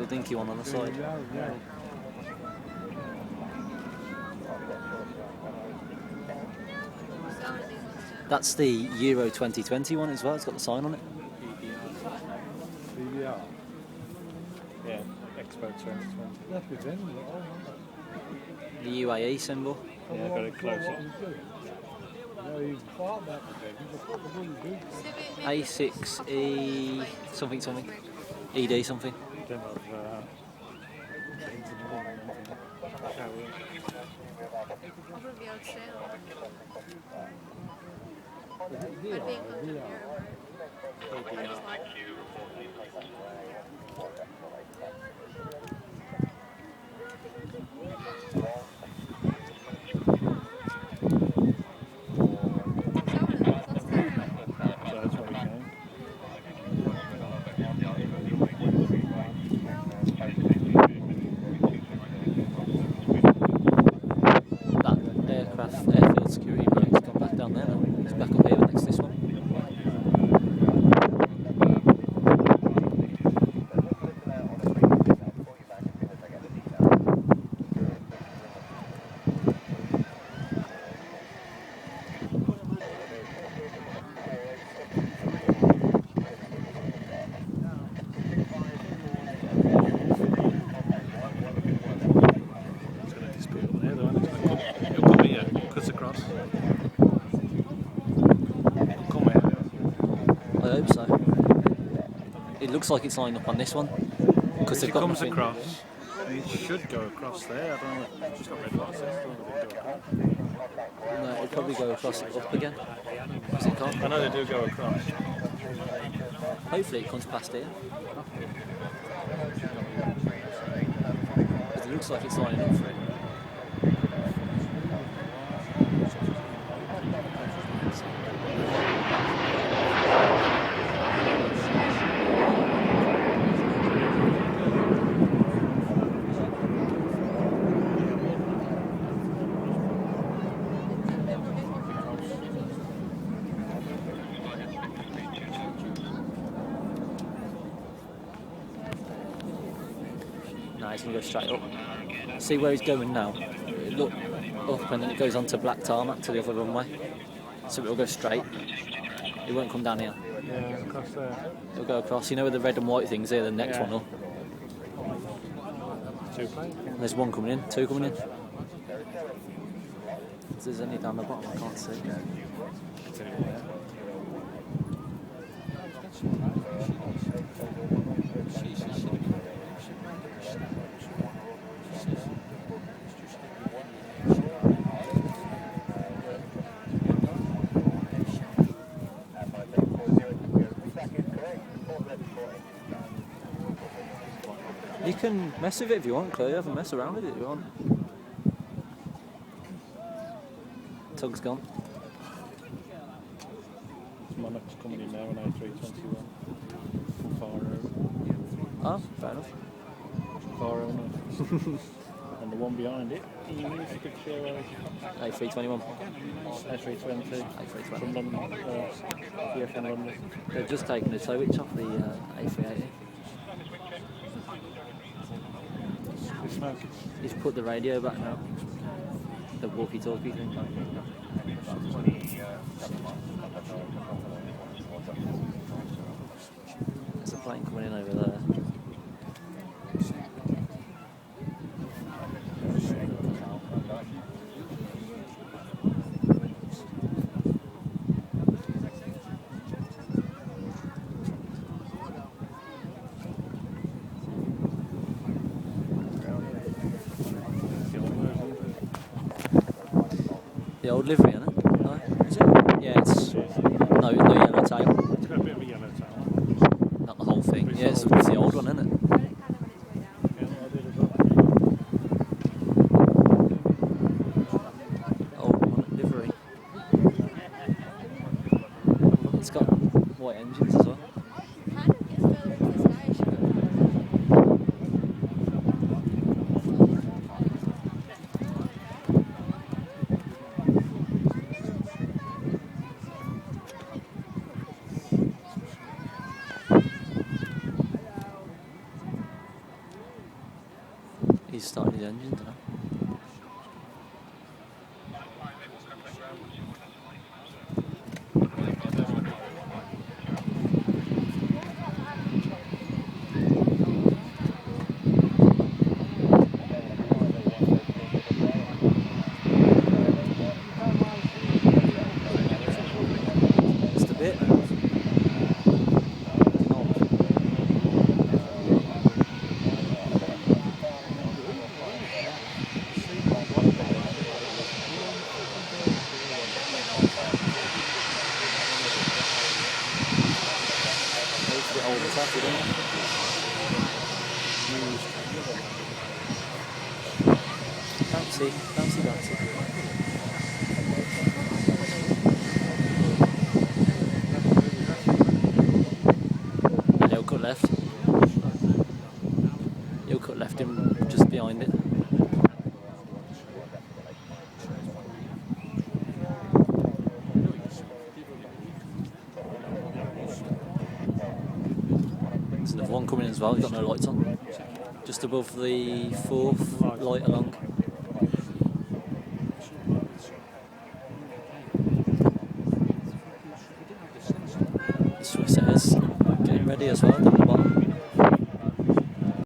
little dinky one on the side. Yeah. That's the Euro 2020 one as well. It's got the sign on it. BBR. Yeah, Expo 2020. That's with them. The UAE symbol. Yeah, I got it closer. A6E something. ED something. Don't know airfield security bloke's gone back down there now. He's back up here next to this one. I hope so. It looks like it's lining up on this one. Because if it comes across, it should go across there. I don't know. It's just got red lights there. No, it'll probably go across it up again. Because it can't. I know they do go across. Hopefully it comes past here. Because it looks like it's lining up for it. No, he's going to go straight up. See where he's going now? Look up and then it goes on to black tarmac to the other runway. So it'll go straight. It won't come down here. Yeah, across there. It'll go across. You know where the red and white thing's here, the next one up? Two planes. There's one coming in, two coming in. If there's any down the bottom, I can't see. You can mess with it if you want, Claire. You have a mess around with it if you want. Tug's gone. Monarch's coming in now, an A321. Far over. Oh, fair enough. Far over. And the one behind it, A321. A320. A320. From London. Yeah, from London. They've just taken the tow hitch off the A380. He's put the radio back now. The walkie-talkie thing. There's a plane coming in over there. The old livery, isn't it? No? Is it? Yeah, it's... No yellow tail. It's got a bit of a yellow tail. Not the whole thing. Yeah, it's the old one, isn't it? Old one, livery. It's got white engines as well. starting his engine, don't know. Just a bit. It's a bit old and taffy, isn't it? Bouncy, bouncy, bouncy. And he'll cut left. He'll cut left him just behind it. There's another one coming in as well, he's got no lights on. Just above the fourth light along. The Swiss Airs getting ready as well down the bottom.